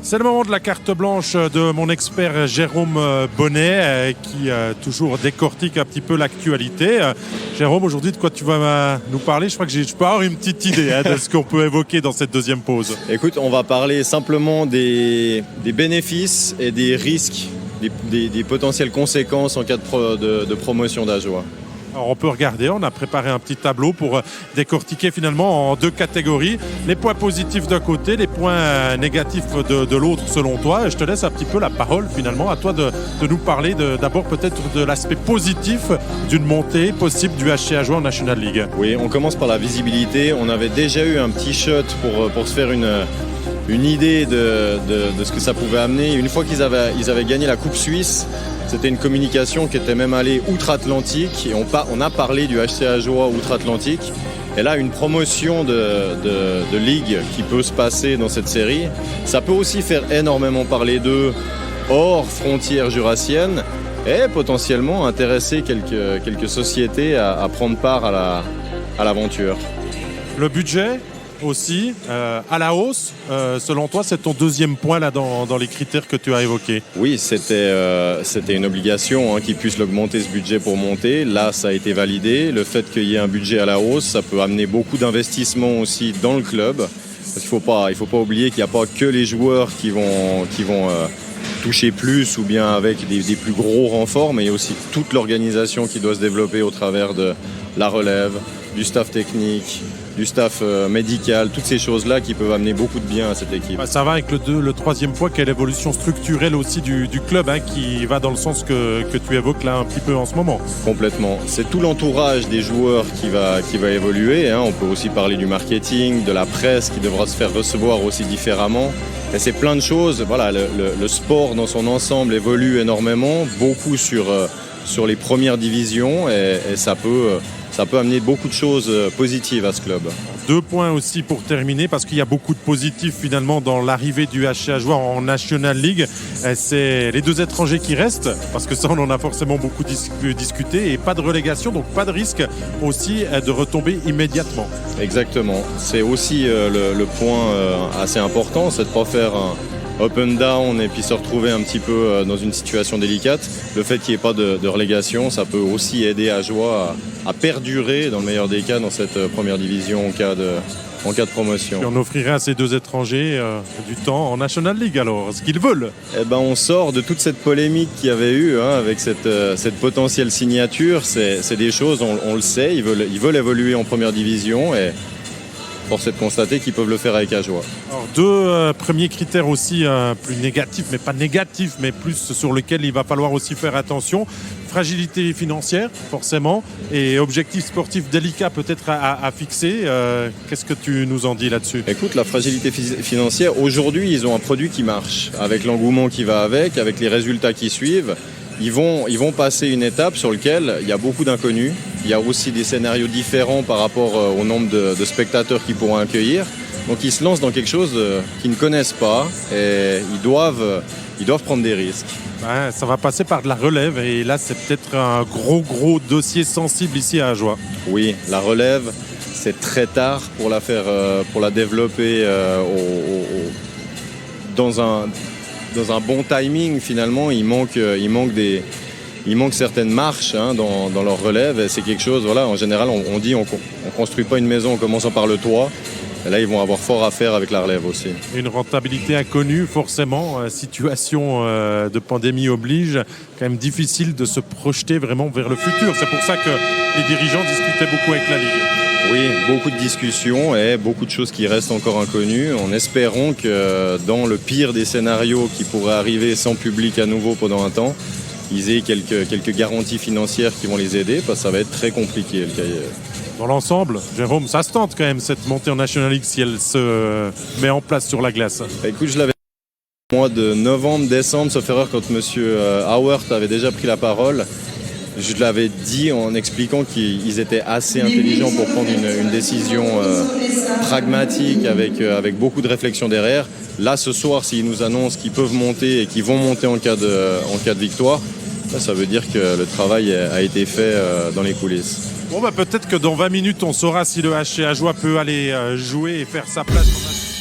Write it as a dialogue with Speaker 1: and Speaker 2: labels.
Speaker 1: C'est le moment de la carte blanche de mon expert Jérôme Bonnet qui toujours décortique un petit peu l'actualité. Jérôme, aujourd'hui, de quoi tu vas nous parler? Je crois que je peux avoir une petite idée de ce qu'on peut évoquer dans cette deuxième pause.
Speaker 2: Écoute, on va parler simplement des bénéfices et des risques, des potentielles conséquences en cas de promotion d'Ajoie.
Speaker 1: Alors on peut regarder, on a préparé un petit tableau pour décortiquer finalement en deux catégories. Les points positifs d'un côté, les points négatifs de l'autre selon toi. Je te laisse un petit peu la parole finalement, à toi de nous parler d'abord peut-être de l'aspect positif d'une montée possible du HC Ajoie en National League.
Speaker 2: Oui, on commence par la visibilité. On avait déjà eu un petit shot pour se faire une idée de ce que ça pouvait amener. Une fois qu'ils avaient gagné la Coupe Suisse, c'était une communication qui était même allée outre-Atlantique et on a parlé du HC Ajoie outre-Atlantique. Et là, une promotion de ligue qui peut se passer dans cette série, ça peut aussi faire énormément parler d'eux hors frontières jurassiennes et potentiellement intéresser quelques sociétés à prendre part à l'aventure.
Speaker 1: Le budget aussi à la hausse, selon toi, c'est ton deuxième point là dans les critères que tu as évoqués.
Speaker 2: Oui, c'était une obligation qu'ils puissent l'augmenter ce budget pour monter. Là, ça a été validé. Le fait qu'il y ait un budget à la hausse, ça peut amener beaucoup d'investissements aussi dans le club. Parce qu'il faut pas oublier qu'il n'y a pas que les joueurs qui vont toucher plus ou bien avec des plus gros renforts, mais il y a aussi toute l'organisation qui doit se développer au travers de la relève, du staff technique, du staff médical, toutes ces choses-là qui peuvent amener beaucoup de bien à cette équipe.
Speaker 1: Ça va avec le troisième point qui est l'évolution structurelle aussi du club qui va dans le sens que tu évoques là un petit peu en ce moment.
Speaker 2: Complètement. C'est tout l'entourage des joueurs qui va évoluer. On peut aussi parler du marketing, de la presse qui devra se faire recevoir aussi différemment. Et c'est plein de choses. Voilà, le sport dans son ensemble évolue énormément, beaucoup sur les premières divisions et ça peut amener beaucoup de choses positives à ce club.
Speaker 1: Deux points aussi pour terminer, parce qu'il y a beaucoup de positifs finalement dans l'arrivée du HC Ajoie en National League. C'est les deux étrangers qui restent, parce que ça on en a forcément beaucoup discuté, et pas de relégation, donc pas de risque aussi de retomber immédiatement.
Speaker 2: Exactement. C'est aussi le point assez important, c'est de ne pas faire un up and down et puis se retrouver un petit peu dans une situation délicate. Le fait qu'il n'y ait pas de relégation, ça peut aussi aider Ajoie à perdurer dans le meilleur des cas dans cette première division en cas de promotion.
Speaker 1: Et on offrirait à ces deux étrangers du temps en National League alors, ce qu'ils veulent.
Speaker 2: On sort de toute cette polémique qu'il y avait eu avec cette potentielle signature. C'est des choses, on le sait, ils veulent évoluer en première division et force est de constater qu'ils peuvent le faire avec Ajoie.
Speaker 1: Alors, deux premiers critères aussi plus négatifs, mais pas négatifs, mais plus sur lesquels il va falloir aussi faire attention. Fragilité financière, forcément, et objectif sportif délicat peut-être à fixer. Qu'est-ce que tu nous en dis là-dessus?
Speaker 2: Écoute, la fragilité financière, aujourd'hui, ils ont un produit qui marche. Avec l'engouement qui va avec les résultats qui suivent. Ils vont passer une étape sur laquelle il y a beaucoup d'inconnus. Il y a aussi des scénarios différents par rapport au nombre de spectateurs qu'ils pourront accueillir. Donc ils se lancent dans quelque chose qu'ils ne connaissent pas et ils doivent prendre des risques.
Speaker 1: Ouais, ça va passer par de la relève et là c'est peut-être un gros dossier sensible ici à Ajoie.
Speaker 2: Oui, la relève, c'est très tard pour la développer dans un bon timing. Finalement, il manque certaines marches dans leur relève. Et c'est quelque chose, voilà, en général, on dit on construit pas une maison en commençant par le toit. Et là, ils vont avoir fort à faire avec la relève aussi.
Speaker 1: Une rentabilité inconnue, forcément. Situation de pandémie oblige. Quand même difficile de se projeter vraiment vers le futur. C'est pour ça que les dirigeants discutaient beaucoup avec la Ligue.
Speaker 2: Oui, beaucoup de discussions et beaucoup de choses qui restent encore inconnues. En espérant que dans le pire des scénarios qui pourraient arriver sans public à nouveau pendant un temps, ils aient quelques garanties financières qui vont les aider, parce que ça va être très compliqué le cahier.
Speaker 1: Dans l'ensemble, Jérôme, ça se tente quand même cette montée en National League si elle se met en place sur la glace.
Speaker 2: Écoute, je l'avais au mois de novembre, décembre, sauf erreur, quand M. Howard avait déjà pris la parole. Je l'avais dit en expliquant qu'ils étaient assez intelligents pour prendre une décision pragmatique avec beaucoup de réflexion derrière. Là, ce soir, s'ils nous annoncent qu'ils peuvent monter et qu'ils vont monter en cas de victoire, ça veut dire que le travail a été fait dans les coulisses.
Speaker 1: Bon, peut-être que dans 20 minutes, on saura si le HC Ajoie peut aller jouer et faire sa place.